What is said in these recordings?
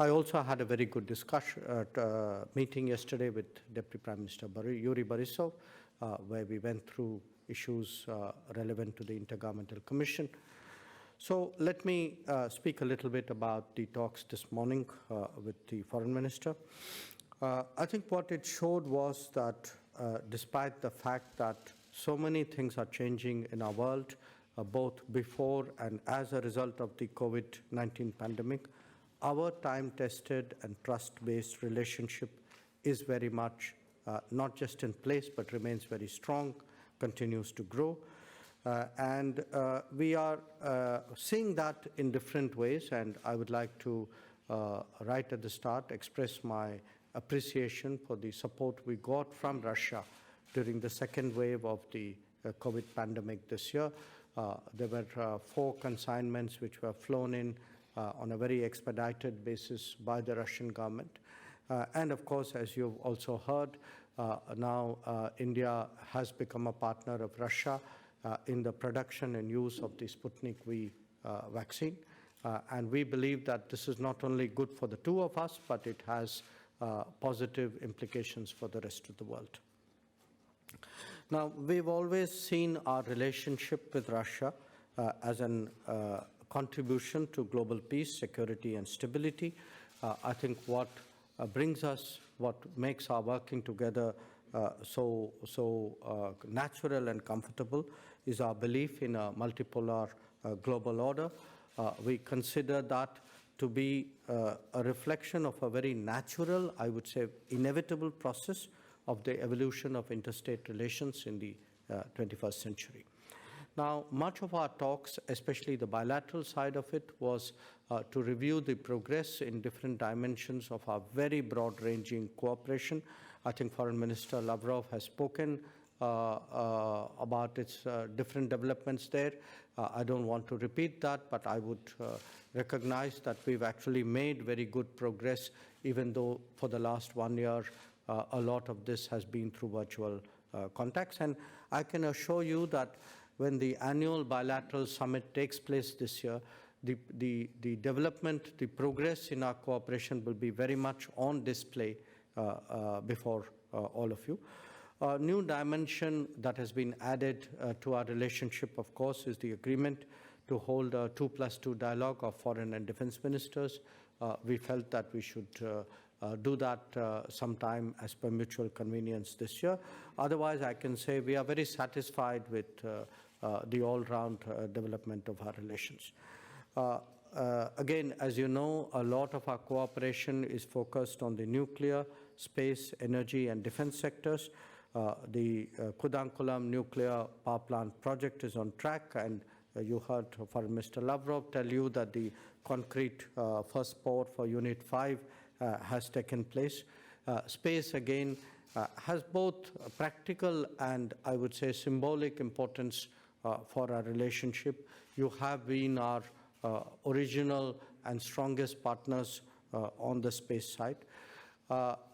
I also had a very good meeting yesterday with Deputy Prime Minister Yuri Borisov, where we went through issues relevant to the Intergovernmental Commission. So let me speak a little bit about the talks this morning with the Foreign Minister. I think what it showed was that despite the fact that so many things are changing in our world, both before and as a result of the COVID-19 pandemic, our time-tested and trust-based relationship is very much not just in place, but remains very strong, continues to grow. And we are seeing that in different ways, and I would like to, right at the start, express my appreciation for the support we got from Russia during the second wave of the COVID pandemic this year. There were 4 consignments which were flown in on a very expedited basis by the Russian government. And of course, as you've also heard, now India has become a partner of Russia in the production and use of the Sputnik V vaccine. And we believe that this is not only good for the two of us, but it has positive implications for the rest of the world. Now, we've always seen our relationship with Russia as an contribution to global peace, security, and stability. I think what what makes our working together so natural and comfortable is our belief in a multipolar global order. We consider that to be a reflection of a very natural, I would say, inevitable process of the evolution of interstate relations in the 21st century. Now, much of our talks, especially the bilateral side of it, was to review the progress in different dimensions of our very broad-ranging cooperation. I think Foreign Minister Lavrov has spoken about its different developments there. I don't want to repeat that, but I would recognize that we've actually made very good progress, even though for the last 1 year, a lot of this has been through virtual contacts. And I can assure you that when the annual bilateral summit takes place this year, the development, the progress in our cooperation will be very much on display before all of you. A new dimension that has been added to our relationship, of course, is the agreement to hold a 2+2 dialogue of foreign and defense ministers. We felt that we should do that sometime as per mutual convenience this year. Otherwise, I can say we are very satisfied with the all-round development of our relations. Again, as you know, a lot of our cooperation is focused on the nuclear, space, energy, and defense sectors. The Kudankulam nuclear power plant project is on track, and you heard Foreign Minister Lavrov tell you that the concrete first pour for Unit 5 has taken place. Space, again, has both practical and, I would say, symbolic importance for our relationship. You have been our original and strongest partners on the space side.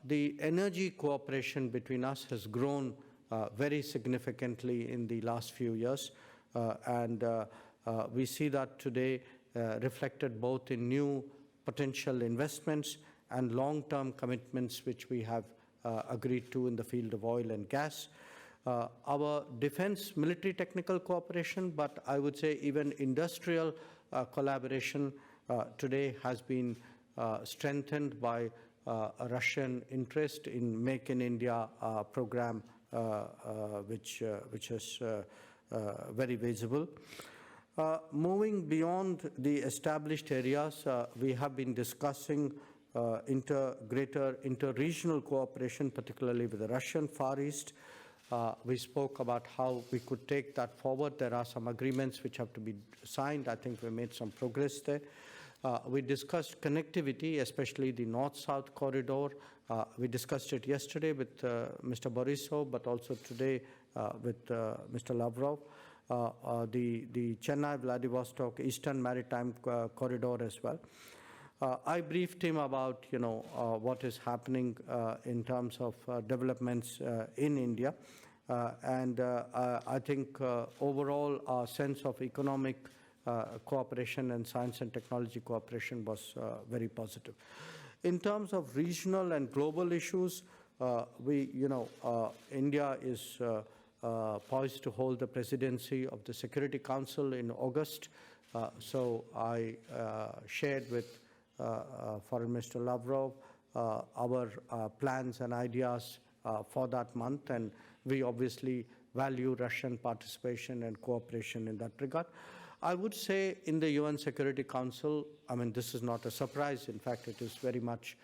The energy cooperation between us has grown very significantly in the last few years, and we see that today reflected both in new potential investments and long-term commitments which we have agreed to in the field of oil and gas. Our defense military technical cooperation, but I would say even industrial collaboration today has been strengthened by a Russian interest in Make in India program, which is very visible. Moving beyond the established areas, we have been discussing greater inter-regional cooperation, particularly with the Russian Far East. We spoke about how we could take that forward. There are some agreements which have to be signed. I think we made some progress there. We discussed connectivity, especially the North-South corridor. We discussed it yesterday with Mr. Borisov, but also today with Mr. Lavrov. The Chennai-Vladivostok Eastern Maritime Corridor as well. I briefed him about, what is happening in terms of developments in India. And I think overall our sense of economic cooperation and science and technology cooperation was very positive. In terms of regional and global issues, India is poised to hold the presidency of the Security Council in August. So I shared with Foreign Minister Lavrov our plans and ideas for that month, and we obviously value Russian participation and cooperation in that regard. I would say in the UN Security Council, this is not a surprise. In fact, it is very much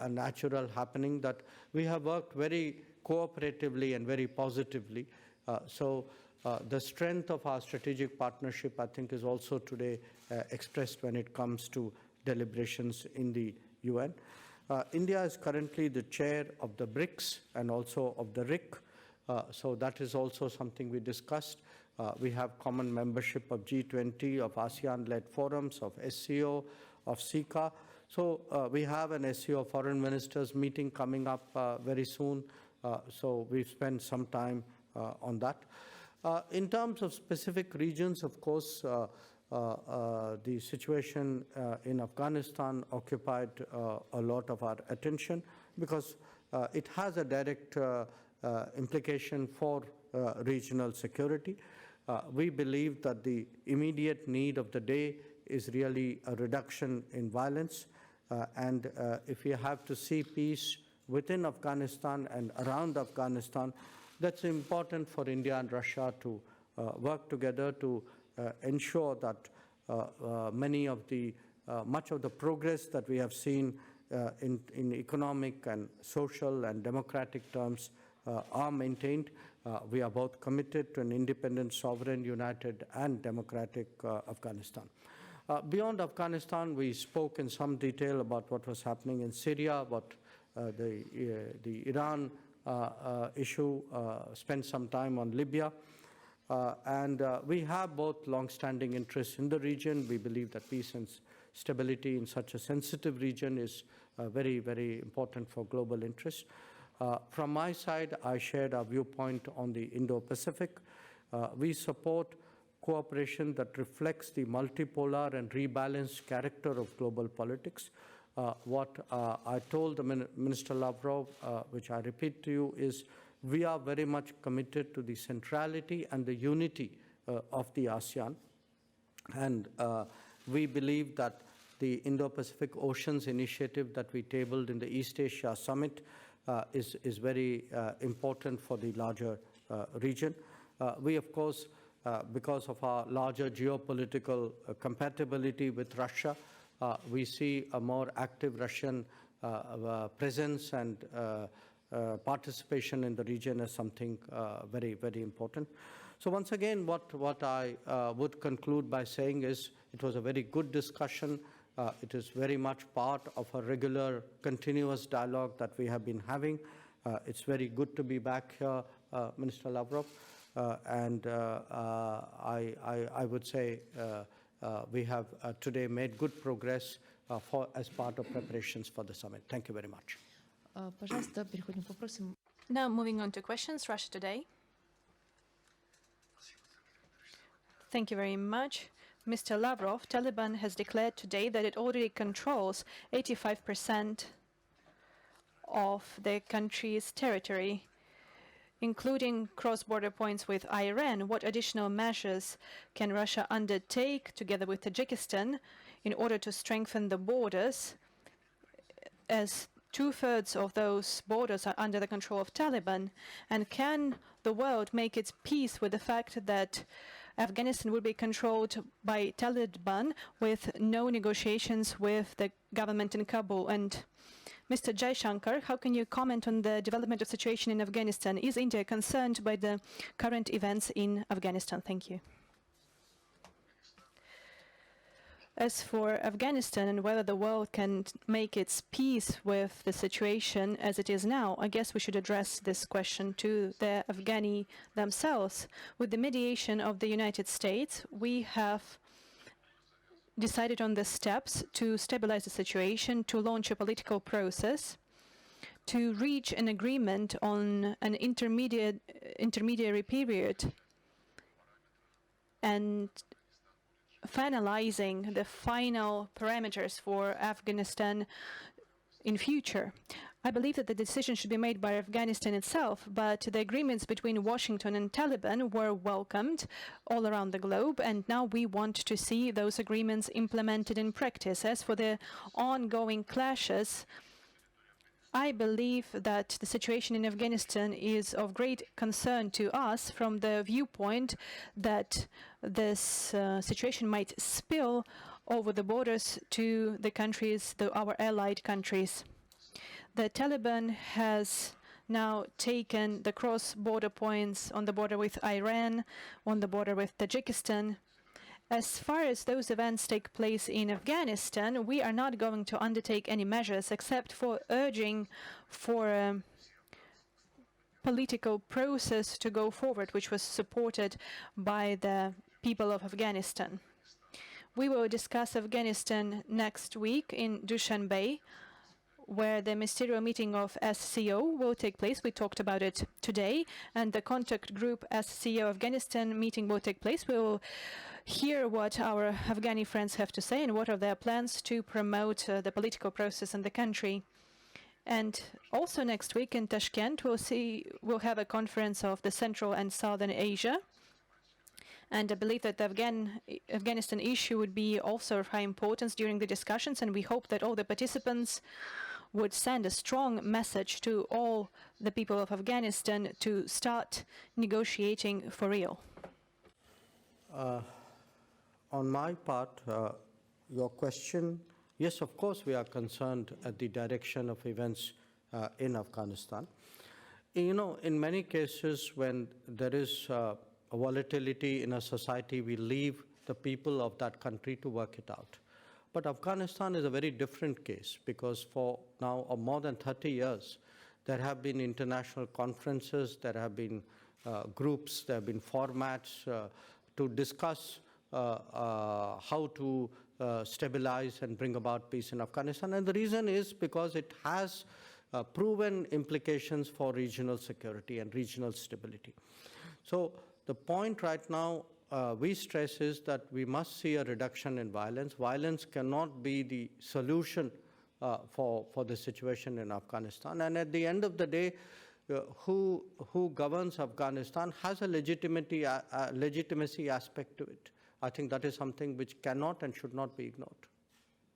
a natural happening that we have worked very cooperatively and very positively. So the strength of our strategic partnership, I think, is also today expressed when it comes to deliberations in the UN. India is currently the chair of the BRICS and also of the RIC. So that is also something we discussed. We have common membership of G20, of ASEAN-led forums, of SCO, of SICA. So we have an SCO foreign ministers meeting coming up very soon. So we've spent some time on that. In terms of specific regions, of course, the situation in Afghanistan occupied a lot of our attention because it has a direct implication for regional security. We believe that the immediate need of the day is really a reduction in violence. And if we have to see peace within Afghanistan and around Afghanistan, that's important for India and Russia to work together to ensure that much of the progress that we have seen in economic and social and democratic terms are maintained. We are both committed to an independent, sovereign, united, and democratic Afghanistan. Beyond Afghanistan, we spoke in some detail about what was happening in Syria, about the Iran issue, spent some time on Libya. And we have both long-standing interests in the region. We believe that peace and stability in such a sensitive region is very, very important for global interests. From my side, I shared our viewpoint on the Indo-Pacific. We support cooperation that reflects the multipolar and rebalanced character of global politics. What I told the Minister Lavrov, which I repeat to you, is we are very much committed to the centrality and the unity of the ASEAN. And we believe that the Indo-Pacific Oceans Initiative that we tabled in the East Asia Summit is very important for the larger region. We, of course, because of our larger geopolitical compatibility with Russia, we see a more active Russian presence and participation in the region as something very, very important. So once again, what I would conclude by saying is it was a very good discussion. It is very much part of a regular, continuous dialogue that we have been having. It's very good to be back here, Minister Lavrov. And I would say we have today made good progress as part of preparations for the summit. Thank you very much. Now moving on to questions. Russia Today. Thank you very much. Mr. Lavrov, Taliban has declared today that it already controls 85% of the country's territory, including cross-border points with Iran. What additional measures can Russia undertake together with Tajikistan in order to strengthen the borders, as 2/3 of those borders are under the control of Taliban? And can the world make its peace with the fact that Afghanistan will be controlled by Taliban with no negotiations with the government in Kabul? And Mr. Jaishankar, how can you comment on the development of situation in Afghanistan? Is India concerned by the current events in Afghanistan? Thank you. As for Afghanistan and whether the world can make its peace with the situation as it is now, I guess we should address this question to the Afghani themselves. With the mediation of the United States, we have decided on the steps to stabilize the situation, to launch a political process, to reach an agreement on an intermediary period, and finalizing the final parameters for Afghanistan in future. I believe that the decision should be made by Afghanistan itself, but the agreements between Washington and Taliban were welcomed all around the globe, and now we want to see those agreements implemented in practice. As for the ongoing clashes, I believe that the situation in Afghanistan is of great concern to us from the viewpoint that this situation might spill over the borders to the countries, our allied countries. The Taliban has now taken the cross-border points on the border with Iran, on the border with Tajikistan. As far as those events take place in Afghanistan, we are not going to undertake any measures except for urging for a political process to go forward, which was supported by the people of Afghanistan. We will discuss Afghanistan next week in Dushanbe, where the ministerial meeting of SCO will take place. We talked about it today, and the contact group SCO Afghanistan meeting will take place. We will hear what our Afghani friends have to say and what are their plans to promote the political process in the country. And also next week in Tashkent, we'll have a conference of the Central and Southern Asia. And I believe that the Afghanistan issue would be also of high importance during the discussions, and we hope that all the participants would send a strong message to all the people of Afghanistan to start negotiating for real. On my part, your question, yes, of course, we are concerned at the direction of events in Afghanistan. You know, in many cases, when there is a volatility in a society, we leave the people of that country to work it out. But Afghanistan is a very different case, because for now more than 30 years, there have been international conferences, there have been groups, there have been formats to discuss how to stabilize and bring about peace in Afghanistan. And the reason is because it has proven implications for regional security and regional stability. So the point right now we stress is that we must see a reduction in violence. Violence cannot be the solution for the situation in Afghanistan. And at the end of the day, who governs Afghanistan has a legitimacy aspect to it. I think that is something which cannot and should not be ignored.